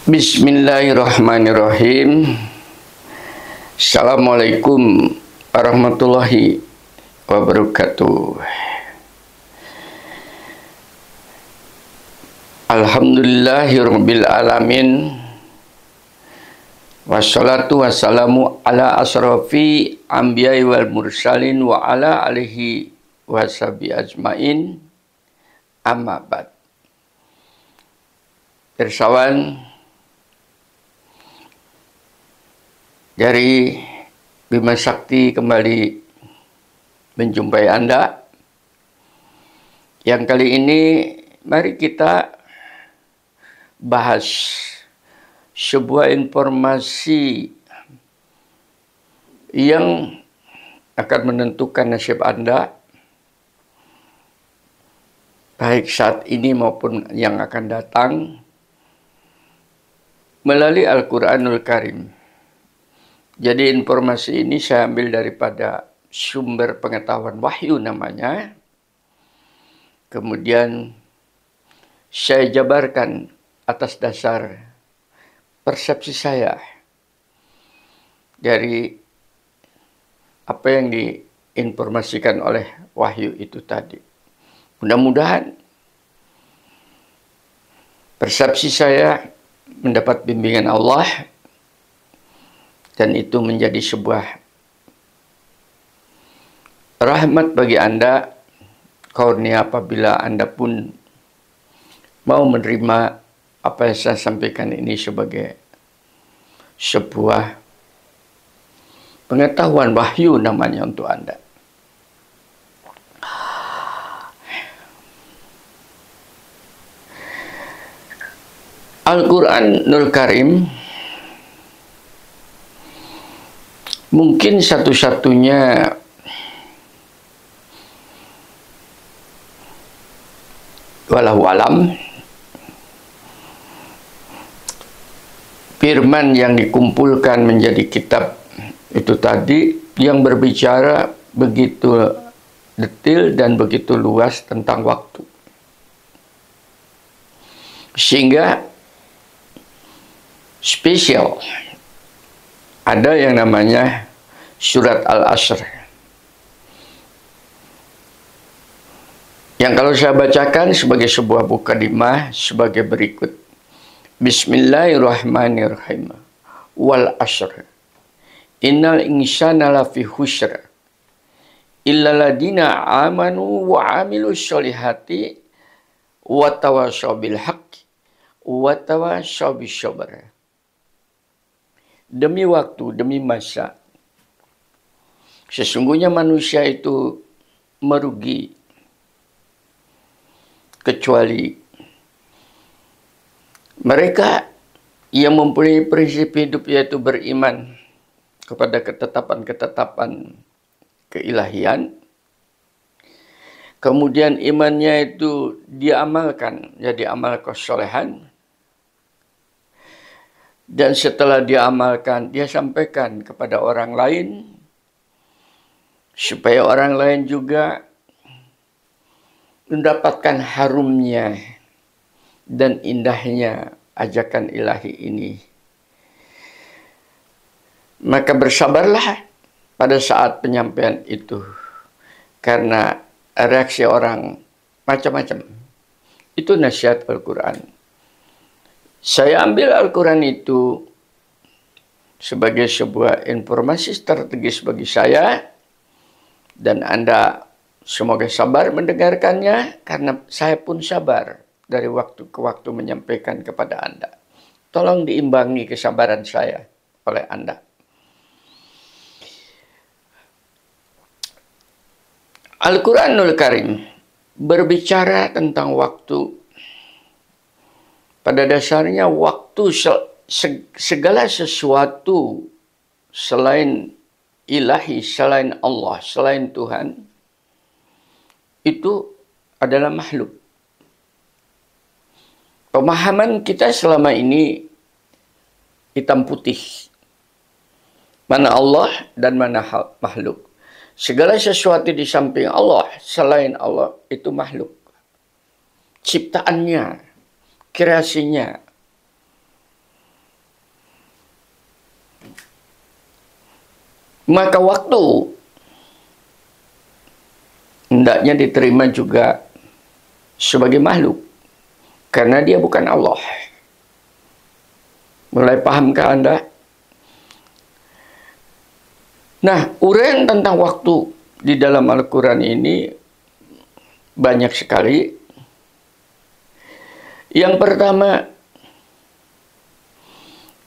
Bismillahirrahmanirrahim. Assalamualaikum warahmatullahi wabarakatuh. Alhamdulillahirabbil alamin. Wassalatu wassalamu ala asrafi anbiya'i wal mursalin wa ala alihi washabi ajmain. Amma ba'd. Pirsawan dari Bima Sakti kembali menjumpai Anda. Yang kali ini mari kita bahas sebuah informasi yang akan menentukan nasib Anda baik saat ini maupun yang akan datang melalui Al-Quranul Karim. Jadi informasi ini saya ambil daripada sumber pengetahuan wahyu namanya. Kemudian saya jabarkan atas dasar persepsi saya dari apa yang diinformasikan oleh wahyu itu tadi. Mudah-mudahan persepsi saya mendapat bimbingan Allah dan itu menjadi sebuah rahmat bagi Anda, karunia apabila Anda pun mau menerima apa yang saya sampaikan ini sebagai sebuah pengetahuan wahyu namanya untuk Anda. Al-Quranul Karim mungkin satu-satunya walau alam firman yang dikumpulkan menjadi kitab itu tadi yang berbicara begitu detail dan begitu luas tentang waktu, sehingga spesial ada yang namanya surat Al-Asr, yang kalau saya bacakan sebagai sebuah mukadimah sebagai berikut. Bismillahirrahmanirrahim. Wal asr. Innal insana lafi khusr. Illa ladina amanu wa amilus solihati wa tawasaw bil haqqi wa tawasaw bis sabr. Demi waktu, demi masa, sesungguhnya manusia itu merugi kecuali mereka yang mempunyai prinsip hidup, yaitu beriman kepada ketetapan-ketetapan keilahian. Kemudian imannya itu diamalkan, jadi amal kesolehan. Dan setelah dia amalkan, dia sampaikan kepada orang lain, supaya orang lain juga mendapatkan harumnya dan indahnya ajakan ilahi ini. Maka bersabarlah pada saat penyampaian itu, karena reaksi orang macam-macam. Itu nasihat Al-Quran. Saya ambil Al-Quran itu sebagai sebuah informasi strategis bagi saya, dan Anda semoga sabar mendengarkannya, karena saya pun sabar dari waktu ke waktu menyampaikan kepada Anda. Tolong diimbangi kesabaran saya oleh Anda. Al-Quranul Karim berbicara tentang waktu. Pada dasarnya waktu, segala sesuatu selain ilahi, selain Allah, selain Tuhan, itu adalah makhluk. Pemahaman kita selama ini hitam putih. Mana Allah dan mana makhluk. Segala sesuatu di samping Allah, selain Allah, itu makhluk. Ciptaannya, kreasinya. Maka waktu hendaknya diterima juga sebagai makhluk, karena dia bukan Allah. Mulai pahamkah Anda? Nah, uraian tentang waktu di dalam Al-Quran ini banyak sekali. Yang pertama,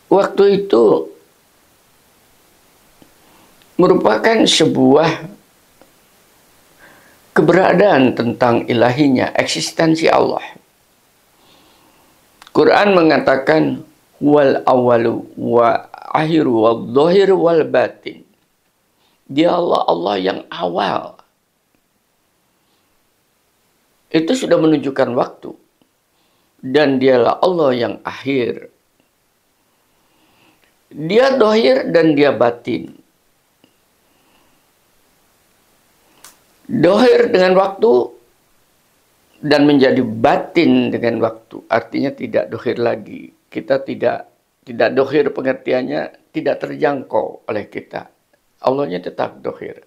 waktu itu merupakan sebuah keberadaan tentang ilahinya, eksistensi Allah. Quran mengatakan wal awalu wa akhiru wal dhahir wal batin. Dia Allah yang awal. Itu sudah menunjukkan waktu. Dan dialah Allah yang akhir. Dia dhahir dan dia batin. Dhahir dengan waktu dan menjadi batin dengan waktu. Artinya tidak dhahir lagi. Kita tidak dhahir, pengertiannya tidak terjangkau oleh kita. Allahnya tetap dhahir.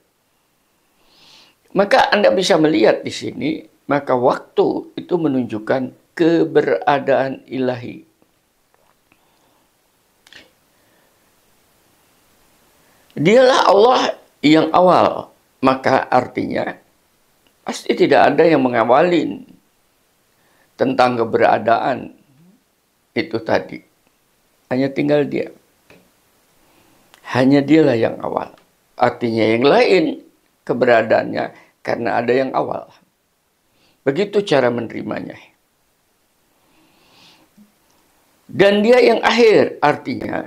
Maka Anda bisa melihat di sini, maka waktu itu menunjukkan keberadaan ilahi. Dialah Allah yang awal, maka artinya pasti tidak ada yang mengawalin tentang keberadaan itu tadi. Hanya tinggal dia. Hanya dialah yang awal. Artinya yang lain keberadaannya karena ada yang awal. Begitu cara menerimanya. Dan dia yang akhir, artinya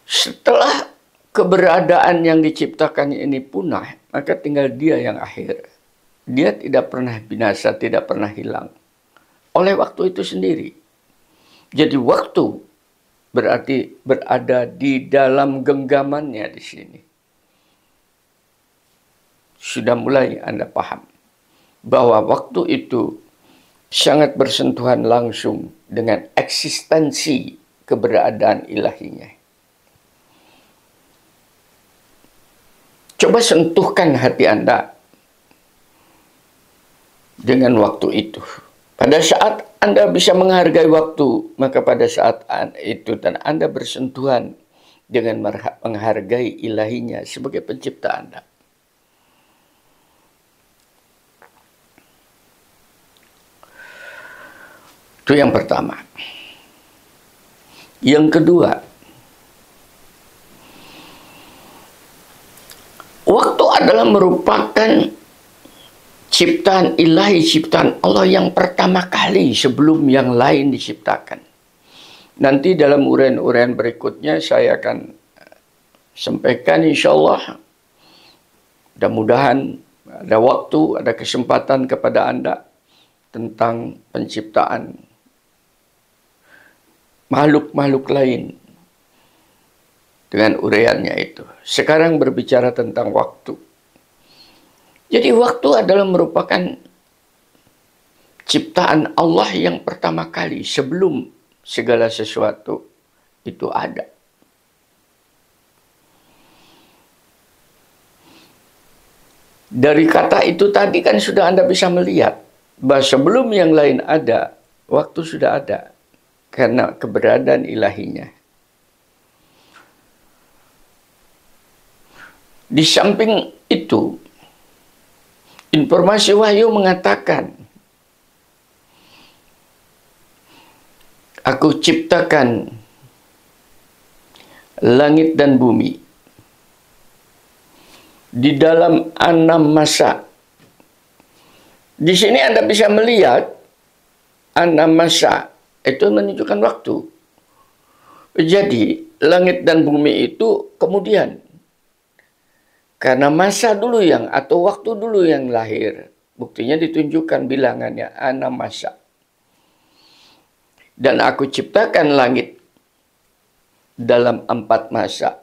setelah keberadaan yang diciptakan ini punah, maka tinggal dia yang akhir. Dia tidak pernah binasa, tidak pernah hilang oleh waktu itu sendiri. Jadi waktu berarti berada di dalam genggamannya di sini. Sudah mulai Anda paham bahwa waktu itu sangat bersentuhan langsung dengan eksistensi keberadaan ilahinya. Coba sentuhkan hati Anda dengan waktu itu. Pada saat Anda bisa menghargai waktu, maka pada saat itu dan Anda bersentuhan dengan menghargai ilahinya sebagai pencipta Anda. Itu yang pertama. Yang kedua, waktu adalah merupakan ciptaan ilahi, ciptaan Allah yang pertama kali sebelum yang lain diciptakan. Nanti dalam uraian-uraian berikutnya saya akan sampaikan insya Allah. Mudah-mudahan ada waktu, ada kesempatan kepada Anda tentang penciptaan makhluk-makhluk lain dengan uraiannya itu. Sekarang berbicara tentang waktu. Jadi waktu adalah merupakan ciptaan Allah yang pertama kali sebelum segala sesuatu itu ada. Dari kata itu tadi kan sudah Anda bisa melihat bahwa sebelum yang lain ada, waktu sudah ada karena keberadaan ilahinya. Di samping itu, informasi wahyu mengatakan, aku ciptakan langit dan bumi di dalam 6 masa. Di sini Anda bisa melihat 6 masa itu menunjukkan waktu. Jadi langit dan bumi itu kemudian. Karena masa dulu yang atau waktu dulu yang lahir. Buktinya ditunjukkan bilangannya 6 masa. Dan aku ciptakan langit dalam 4 masa.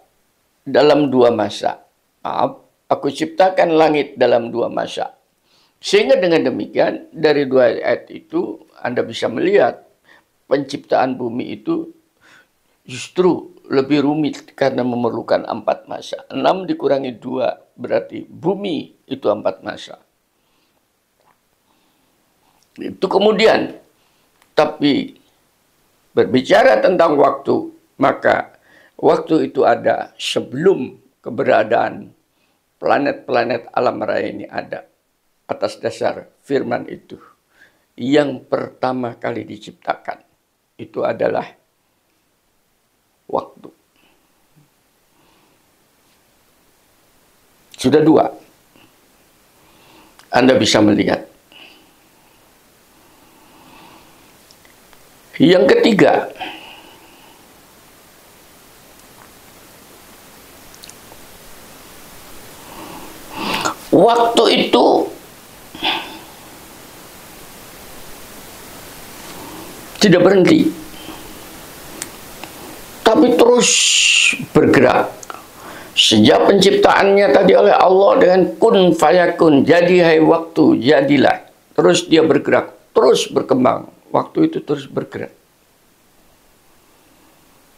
Dalam 2 masa. Maaf, aku ciptakan langit dalam 2 masa. Sehingga dengan demikian dari 2 ayat itu Anda bisa melihat penciptaan bumi itu justru lebih rumit karena memerlukan 4 masa. 6 dikurangi 2 berarti bumi itu 4 masa. Itu kemudian, tapi berbicara tentang waktu, maka waktu itu ada sebelum keberadaan planet-planet alam raya ini ada. Atas dasar firman itu, yang pertama kali diciptakan itu adalah waktu. Sudah 2. Anda bisa melihat. Yang ketiga, waktu itu tidak berhenti, tapi terus bergerak. Sejak penciptaannya tadi oleh Allah dengan kun fayakun, jadi hai waktu, jadilah. Terus dia bergerak, terus berkembang. Waktu itu terus bergerak.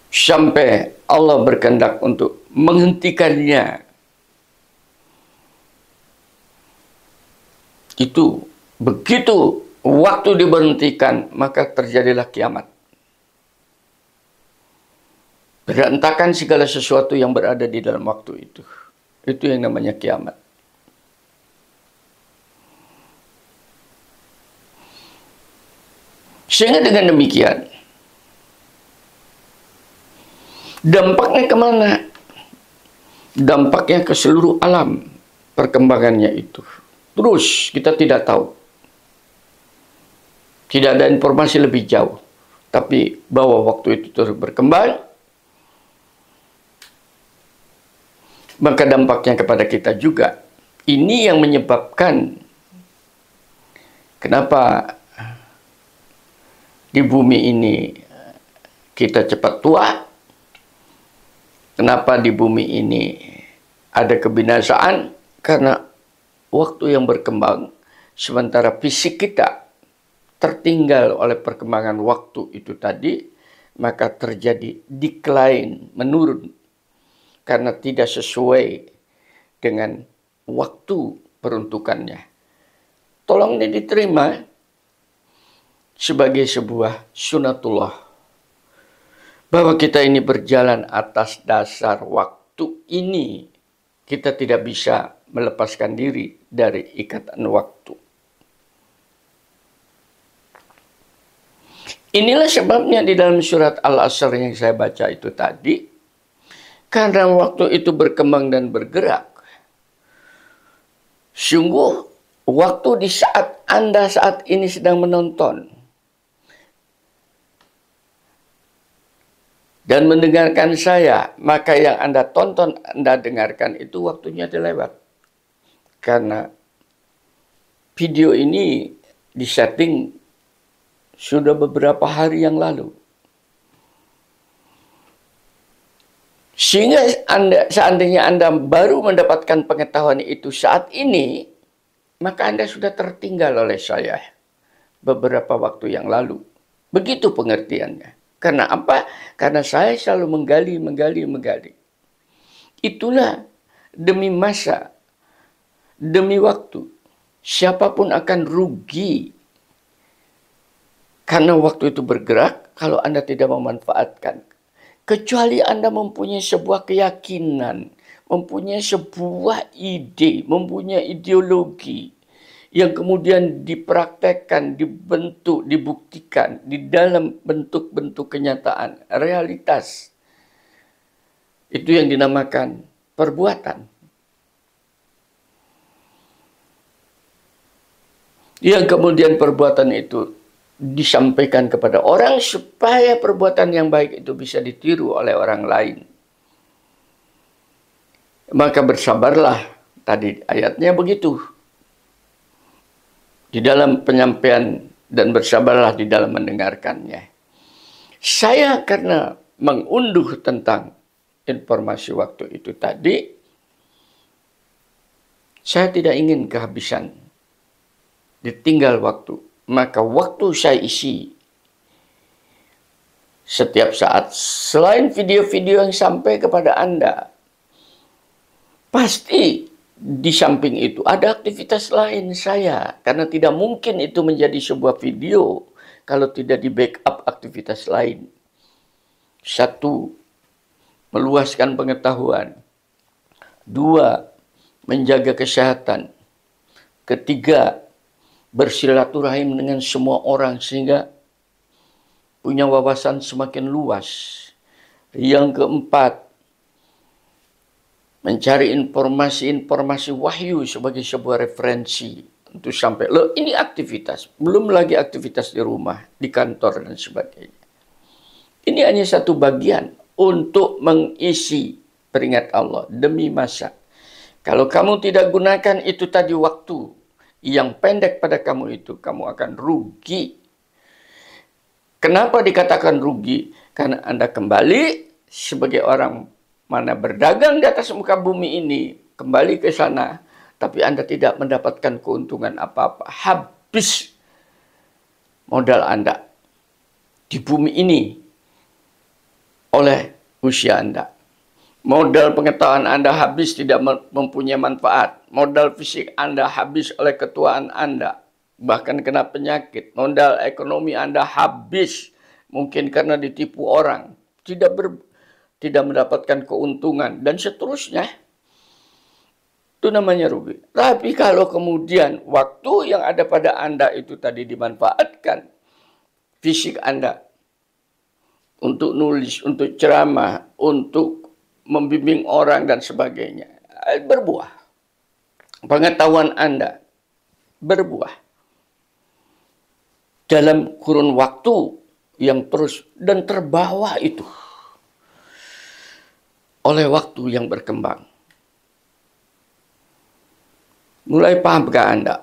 Sampai Allah berkehendak untuk menghentikannya. Itu begitu waktu diberhentikan, maka terjadilah kiamat. Berantakan segala sesuatu yang berada di dalam waktu itu. Itu yang namanya kiamat. Sehingga dengan demikian, dampaknya kemana? Dampaknya ke seluruh alam perkembangannya itu. Terus kita tidak tahu. Tidak ada informasi lebih jauh. Tapi bahwa waktu itu terus berkembang, maka dampaknya kepada kita juga. Ini yang menyebabkan kenapa di bumi ini kita cepat tua. Kenapa di bumi ini ada kebinasaan? Karena waktu yang berkembang, sementara fisik kita tertinggal oleh perkembangan waktu itu tadi, maka terjadi decline, menurun. Karena tidak sesuai dengan waktu peruntukannya. Tolong ini diterima sebagai sebuah sunatullah. Bahwa kita ini berjalan atas dasar waktu ini. Kita tidak bisa melepaskan diri dari ikatan waktu. Inilah sebabnya di dalam surat Al-Asr yang saya baca itu tadi. Karena waktu itu berkembang dan bergerak. Sungguh waktu di saat Anda saat ini sedang menonton dan mendengarkan saya, maka yang Anda tonton, Anda dengarkan itu waktunya dilewat. Karena video ini disetting sudah beberapa hari yang lalu. Sehingga seandainya Anda baru mendapatkan pengetahuan itu saat ini, maka Anda sudah tertinggal oleh saya beberapa waktu yang lalu. Begitu pengertiannya. Karena apa? Karena saya selalu menggali. Itulah demi masa, demi waktu. Siapapun akan rugi. Karena waktu itu bergerak kalau Anda tidak memanfaatkan. Kecuali Anda mempunyai sebuah keyakinan, mempunyai sebuah ide, mempunyai ideologi yang kemudian dipraktekkan, dibentuk, dibuktikan di dalam bentuk-bentuk kenyataan, realitas. Itu yang dinamakan perbuatan. Yang kemudian perbuatan itu disampaikan kepada orang supaya perbuatan yang baik itu bisa ditiru oleh orang lain. Maka bersabarlah, tadi ayatnya begitu. Di dalam penyampaian dan bersabarlah di dalam mendengarkannya. Saya karena mengunduh tentang informasi waktu itu tadi, saya tidak ingin kehabisan, ditinggal waktu. Maka waktu saya isi setiap saat. Selain video-video yang sampai kepada Anda, pasti di samping itu ada aktivitas lain saya. Karena tidak mungkin itu menjadi sebuah video kalau tidak di backup aktivitas lain. Satu, meluaskan pengetahuan. Dua, menjaga kesehatan. Ketiga, bersilaturahim dengan semua orang sehingga punya wawasan semakin luas. Yang keempat, mencari informasi-informasi wahyu sebagai sebuah referensi untuk sampai. Loh, ini aktivitas, belum lagi aktivitas di rumah, di kantor dan sebagainya. Ini hanya satu bagian untuk mengisi peringat Allah demi masa. Kalau kamu tidak gunakan itu tadi waktu yang pendek pada kamu itu, kamu akan rugi. Kenapa dikatakan rugi? Karena Anda kembali sebagai orang mana berdagang di atas muka bumi ini, kembali ke sana, tapi Anda tidak mendapatkan keuntungan apa-apa. Habis modal Anda di bumi ini oleh usia Anda. Modal pengetahuan Anda habis, tidak mempunyai manfaat. Modal fisik Anda habis oleh ketuaan Anda, bahkan kena penyakit. Modal ekonomi Anda habis, mungkin karena ditipu orang, tidak mendapatkan keuntungan, dan seterusnya. Itu namanya rugi. Tapi kalau kemudian waktu yang ada pada Anda itu tadi dimanfaatkan, fisik Anda untuk nulis, untuk ceramah, untuk membimbing orang dan sebagainya, berbuah. Pengetahuan Anda berbuah dalam kurun waktu yang terus dan terbawa itu oleh waktu yang berkembang. Mulai pahamkah Anda?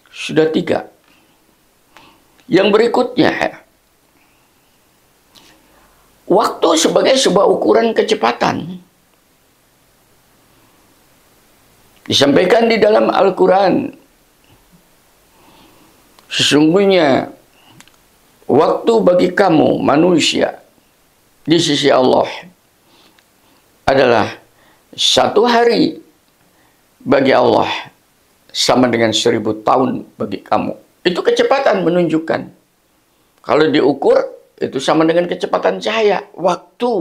Sudah 3. Yang berikutnya, waktu sebagai sebuah ukuran kecepatan. Disampaikan di dalam Al-Quran, sesungguhnya waktu bagi kamu manusia di sisi Allah adalah 1 hari bagi Allah sama dengan 1000 tahun bagi kamu. Itu kecepatan menunjukkan. Kalau diukur, itu sama dengan kecepatan cahaya. Waktu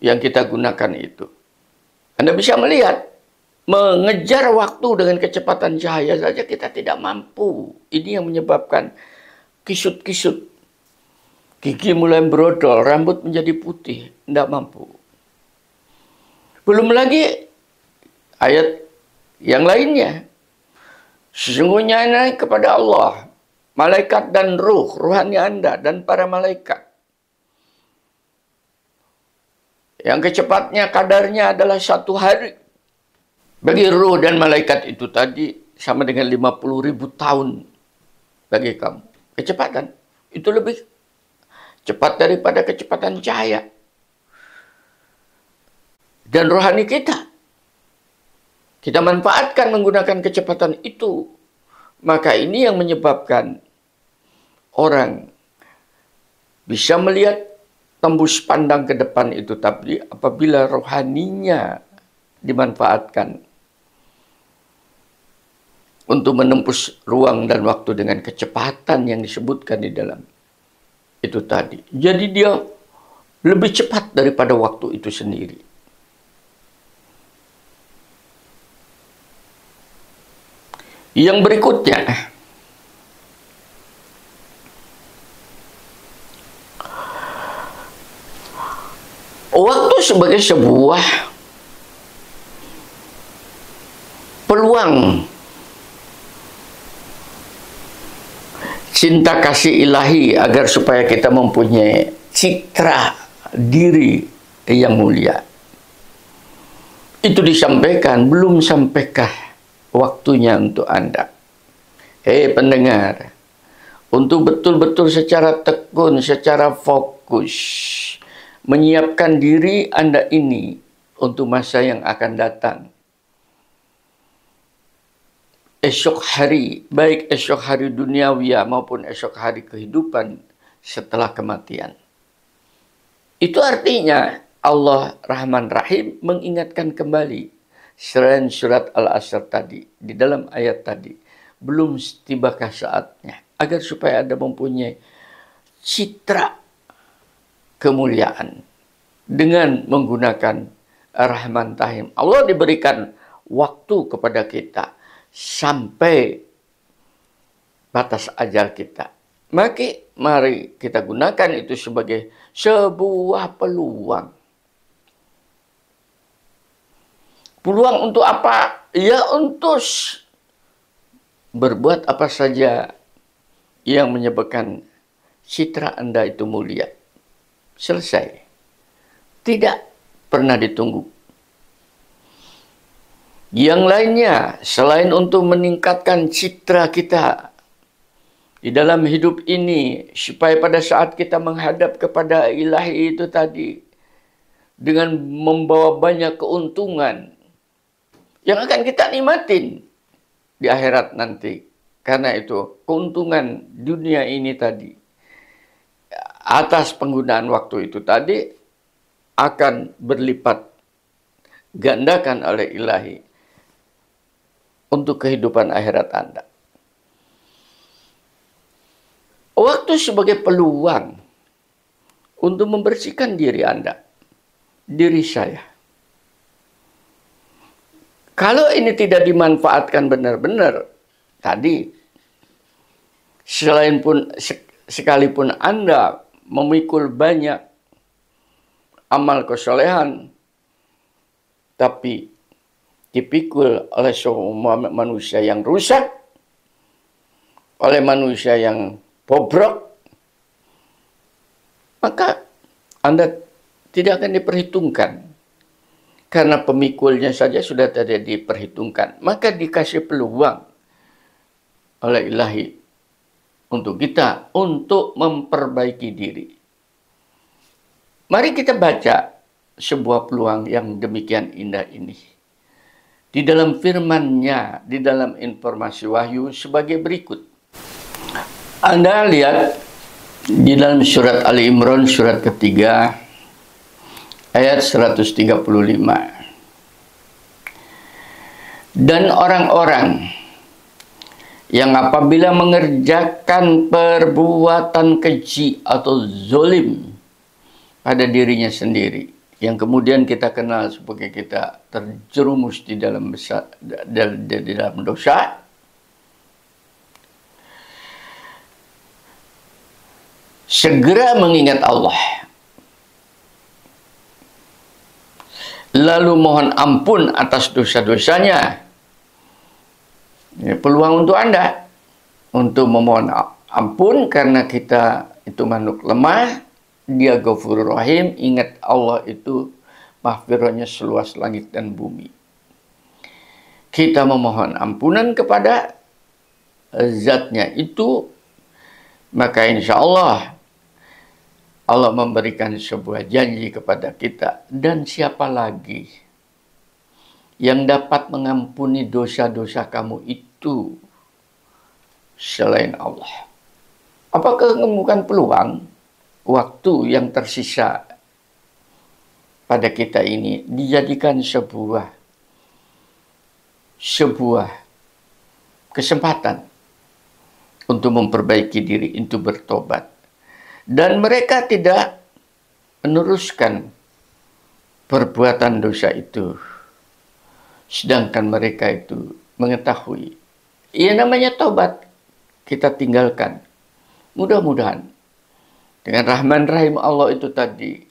yang kita gunakan itu. Anda bisa melihat, mengejar waktu dengan kecepatan cahaya saja kita tidak mampu. Ini yang menyebabkan kisut-kisut. Gigi mulai brodol, rambut menjadi putih. Tidak mampu. Belum lagi ayat yang lainnya. Sesungguhnya naik kepada Allah, malaikat dan ruh, ruhani Anda dan para malaikat. Yang kecepatnya kadarnya adalah 1 hari. Bagi ruh dan malaikat itu tadi sama dengan 50.000 tahun bagi kamu. Kecepatan itu lebih cepat daripada kecepatan cahaya. Dan rohani kita manfaatkan menggunakan kecepatan itu. Maka ini yang menyebabkan orang bisa melihat tembus pandang ke depan itu. Tapi apabila rohaninya dimanfaatkan untuk menembus ruang dan waktu dengan kecepatan yang disebutkan di dalam itu tadi. Jadi dia lebih cepat daripada waktu itu sendiri. Yang berikutnya, waktu sebagai sebuah peluang cinta kasih ilahi agar supaya kita mempunyai citra diri yang mulia. Itu disampaikan, belum sampaikah waktunya untuk Anda? Hei pendengar, untuk betul-betul secara tekun, secara fokus, menyiapkan diri Anda ini untuk masa yang akan datang. esok hari, baik esok hari duniawi maupun esok hari kehidupan setelah kematian. Itu artinya Allah Rahman Rahim mengingatkan kembali selain surat Al-Asr tadi, di dalam ayat tadi, belum tibakah saatnya agar supaya Anda mempunyai citra kemuliaan dengan menggunakan Rahman Rahim. Allah diberikan waktu kepada kita sampai batas ajal kita. Mari kita gunakan itu sebagai sebuah peluang. Peluang untuk apa? Ya untuk berbuat apa saja yang menyebabkan citra Anda itu mulia. Selesai. Tidak pernah ditunggu. Yang lainnya, selain untuk meningkatkan citra kita di dalam hidup ini, supaya pada saat kita menghadap kepada ilahi itu tadi, dengan membawa banyak keuntungan yang akan kita nikmatin di akhirat nanti. Karena itu, keuntungan dunia ini tadi, atas penggunaan waktu itu tadi, akan berlipat gandakan oleh ilahi untuk kehidupan akhirat Anda. Waktu sebagai peluang untuk membersihkan diri Anda, diri saya. Kalau ini tidak dimanfaatkan benar-benar, tadi, sekalipun Anda memikul banyak amal kesolehan, tapi dipikul oleh semua manusia yang rusak, oleh manusia yang bobrok, maka Anda tidak akan diperhitungkan. Karena pemikulnya saja sudah tidak diperhitungkan. Maka dikasih peluang oleh ilahi untuk kita untuk memperbaiki diri. Mari kita baca sebuah peluang yang demikian indah ini. Di dalam firman-Nya, di dalam informasi wahyu sebagai berikut. Anda lihat di dalam surat Ali Imran surat ketiga ayat 135. Dan orang-orang yang apabila mengerjakan perbuatan keji atau zolim pada dirinya sendiri, yang kemudian kita kenal sebagai kita terjerumus di dalam dosa, segera mengingat Allah, lalu mohon ampun atas dosa-dosanya. Ini peluang untuk Anda untuk memohon ampun, karena kita itu makhluk lemah. Dia Ghafurur Rahim. Ingat, Allah itu maghfirahnya seluas langit dan bumi. Kita memohon ampunan kepada zatnya itu, maka insya Allah Allah memberikan sebuah janji kepada kita. Dan siapa lagi yang dapat mengampuni dosa-dosa kamu itu selain Allah? Apakah bukan peluang waktu yang tersisa pada kita ini dijadikan sebuah kesempatan untuk memperbaiki diri, untuk bertobat. Dan mereka tidak meneruskan perbuatan dosa itu, sedangkan mereka itu mengetahui, ia namanya tobat, kita tinggalkan. Mudah-mudahan dengan Rahman Rahim Allah itu tadi,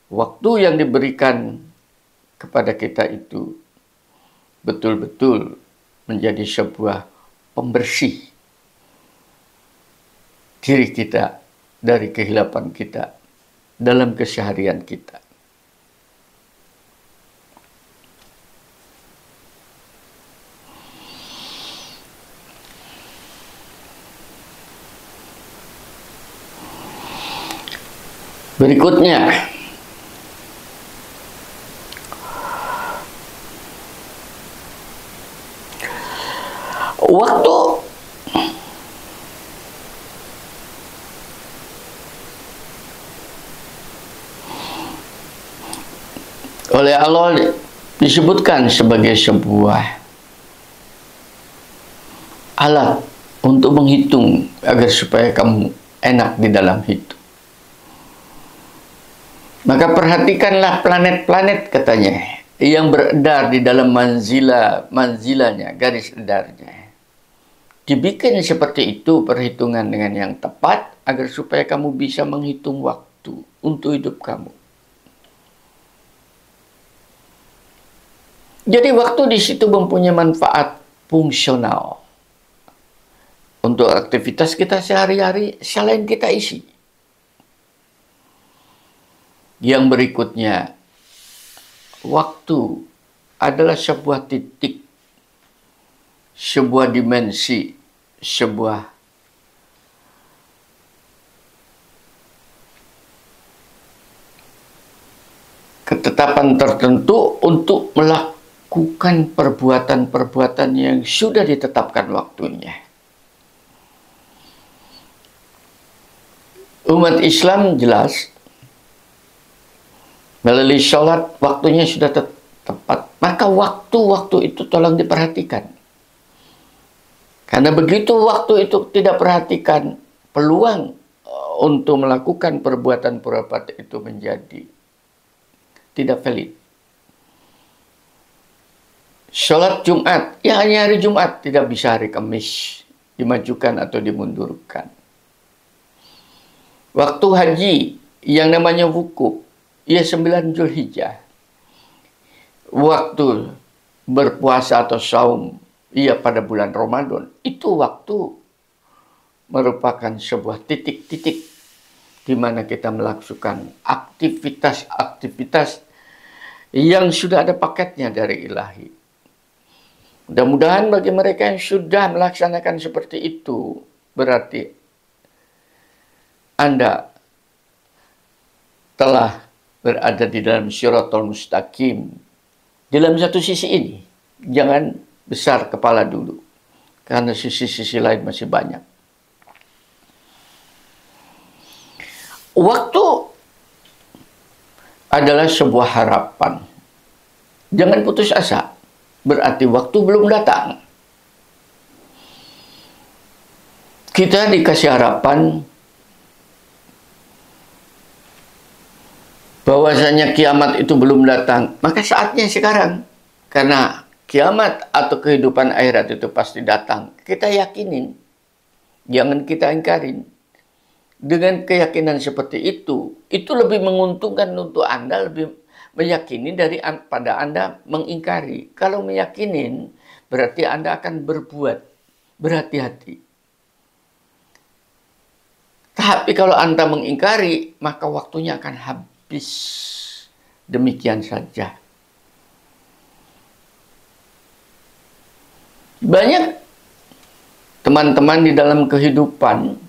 waktu yang diberikan kepada kita itu betul-betul menjadi sebuah pembersih diri kita dari kehilapan kita dalam keseharian kita. Berikutnya, oleh Allah disebutkan sebagai sebuah alat untuk menghitung agar supaya kamu enak di dalam hidup. Maka perhatikanlah planet-planet katanya yang beredar di dalam manzilanya, garis edarnya. Dibikin seperti itu perhitungan dengan yang tepat agar supaya kamu bisa menghitung waktu untuk hidup kamu. Jadi waktu di situ mempunyai manfaat fungsional untuk aktivitas kita sehari-hari selain kita isi. Yang berikutnya, waktu adalah sebuah titik, sebuah dimensi, sebuah ketetapan tertentu untuk melakukan perbuatan-perbuatan yang sudah ditetapkan waktunya. Umat Islam jelas melalui sholat waktunya sudah tepat. Maka waktu-waktu itu tolong diperhatikan. Karena begitu waktu itu tidak perhatikan, peluang untuk melakukan perbuatan-perbuatan itu menjadi tidak valid. Sholat Jumat, ya hanya hari Jumat, tidak bisa hari Kamis dimajukan atau dimundurkan. Waktu haji yang namanya wukuf, ya 9 Zulhijjah. Waktu berpuasa atau saum, ya pada bulan Ramadan. Itu waktu merupakan sebuah titik-titik di mana kita melakukan aktivitas-aktivitas yang sudah ada paketnya dari ilahi. Mudah-mudahan bagi mereka yang sudah melaksanakan seperti itu, berarti Anda telah berada di dalam Shiratal Mustaqim. Dalam satu sisi ini, jangan besar kepala dulu, karena sisi-sisi lain masih banyak. Waktu adalah sebuah harapan. Jangan putus asa, berarti waktu belum datang. Kita dikasih harapan bahwasanya kiamat itu belum datang, maka saatnya sekarang. Karena kiamat atau kehidupan akhirat itu pasti datang. Kita yakinin, jangan kita ingkarin. Dengan keyakinan seperti itu lebih menguntungkan untuk Anda, lebih meyakini daripada Anda mengingkari. Kalau meyakinin, berarti Anda akan berbuat, berhati-hati. Tapi kalau Anda mengingkari, maka waktunya akan habis. Demikian saja. Banyak teman-teman di dalam kehidupan,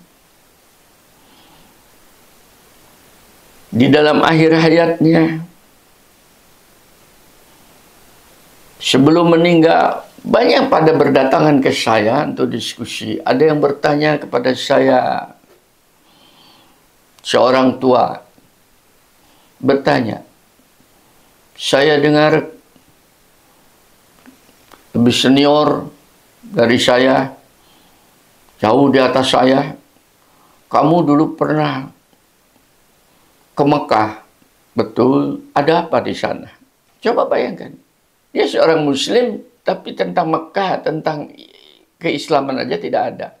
di dalam akhir hayatnya, sebelum meninggal, banyak pada berdatangan ke saya untuk diskusi. Ada yang bertanya kepada saya, seorang tua bertanya, saya dengar lebih senior dari saya, jauh di atas saya, kamu dulu pernah ke Mekah. Betul, ada apa di sana? Coba bayangkan. Dia seorang Muslim, tapi tentang Mekah, tentang keislaman aja tidak ada.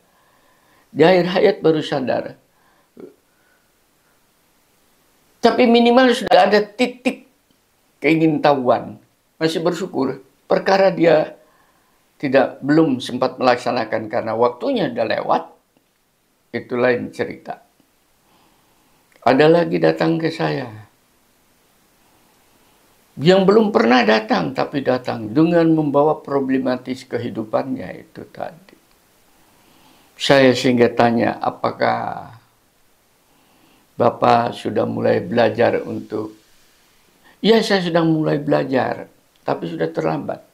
Di akhir hayat baru sadar. Tapi minimal sudah ada titik keingintahuan. Masih bersyukur. Perkara dia belum sempat melaksanakan karena waktunya sudah lewat, itu lain cerita. Ada lagi datang ke saya, yang belum pernah datang, tapi datang dengan membawa problematis kehidupannya itu tadi. Saya sehingga tanya, apakah Bapak sudah mulai belajar untuk... Ya, saya sedang mulai belajar, tapi sudah terlambat.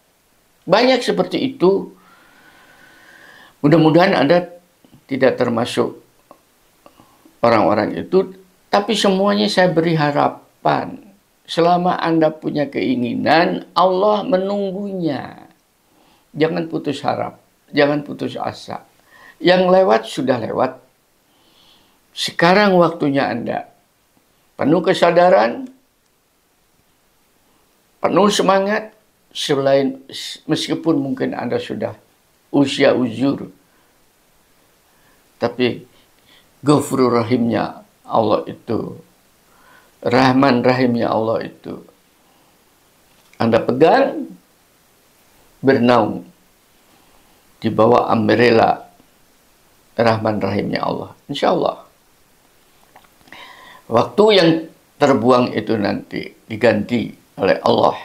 Banyak seperti itu. Mudah-mudahan Anda tidak termasuk orang-orang itu, tapi semuanya saya beri harapan. Selama Anda punya keinginan, Allah menunggunya. Jangan putus harap, jangan putus asa. Yang lewat sudah lewat. Sekarang waktunya Anda penuh kesadaran, penuh semangat, meskipun mungkin Anda sudah usia uzur. Tapi Ghafurur Rahimnya Allah itu, Rahman Rahimnya Allah itu, Anda pegang, bernaung di bawah umbrella Rahman Rahimnya Allah. Insya Allah. Waktu yang terbuang itu nanti diganti oleh Allah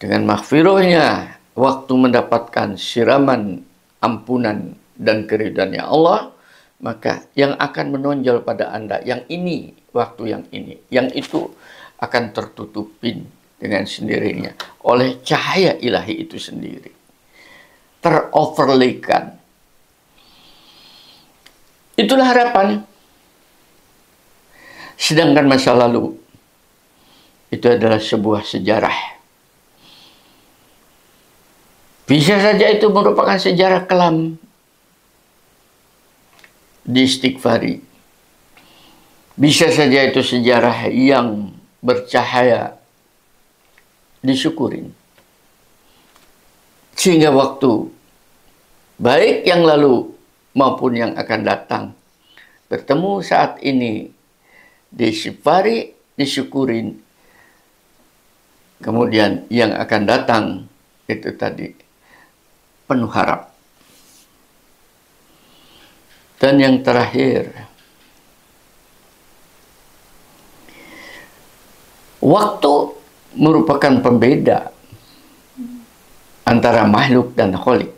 dengan maghfirahnya, waktu mendapatkan siraman ampunan dan keridhaannya Allah, maka yang akan menonjol pada Anda, yang ini, waktu yang ini, yang itu akan tertutupin dengan sendirinya oleh cahaya ilahi itu sendiri. Teroverlaykan. Itulah harapan. Sedangkan masa lalu itu adalah sebuah sejarah. Bisa saja itu merupakan sejarah kelam, diistighfari. Bisa saja itu sejarah yang bercahaya, disyukurin. Sehingga waktu baik yang lalu maupun yang akan datang bertemu saat ini, diistighfari, disyukurin. Kemudian yang akan datang itu tadi penuh harap. Dan yang terakhir, waktu merupakan pembeda antara makhluk dan khalik.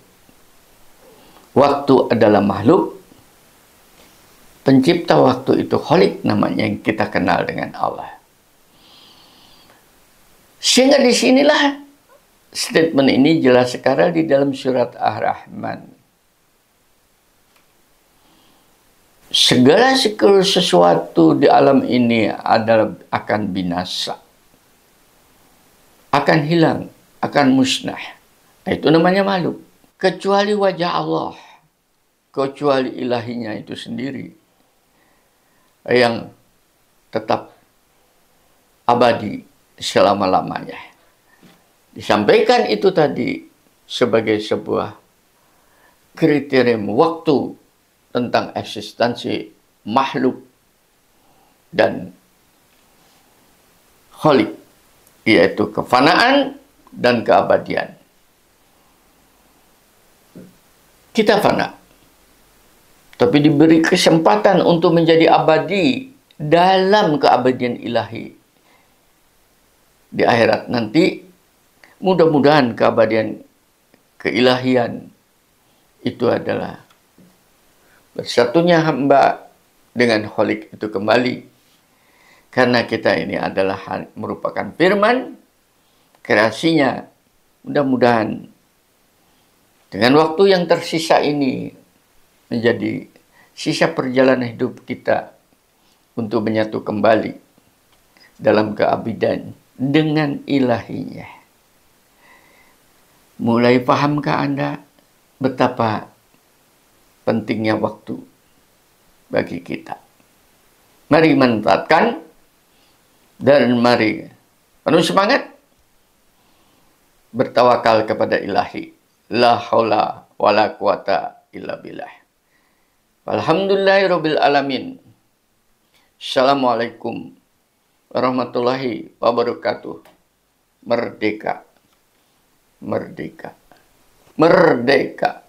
Waktu adalah makhluk, pencipta waktu itu khalik namanya, yang kita kenal dengan Allah. Sehingga disinilah statement ini jelas sekali di dalam surat Ar-Rahman. Segala sesuatu di alam ini adalah akan binasa, akan hilang, akan musnah. Itu namanya makhluk. Kecuali wajah Allah, kecuali ilahinya itu sendiri yang tetap abadi selama-lamanya. Disampaikan itu tadi sebagai sebuah kriteria waktu tentang eksistensi makhluk dan khalik, yaitu kefanaan dan keabadian. Kita fana, tapi diberi kesempatan untuk menjadi abadi dalam keabadian ilahi. Di akhirat nanti, mudah-mudahan keabadian keilahian itu adalah bersatunya hamba dengan khalik itu kembali. Karena kita ini adalah merupakan firman kreasinya. Mudah-mudahan dengan waktu yang tersisa ini menjadi sisa perjalanan hidup kita untuk menyatu kembali dalam keabidan dengan ilahinya. Mulai pahamkah Anda betapa pentingnya waktu bagi kita? Mari manfaatkan dan mari penuh semangat bertawakal kepada ilahi. La haula wala quwata illa billah. Alhamdulillahirabbil alamin. Assalamualaikum warahmatullahi wabarakatuh. Merdeka. Merdeka. Merdeka.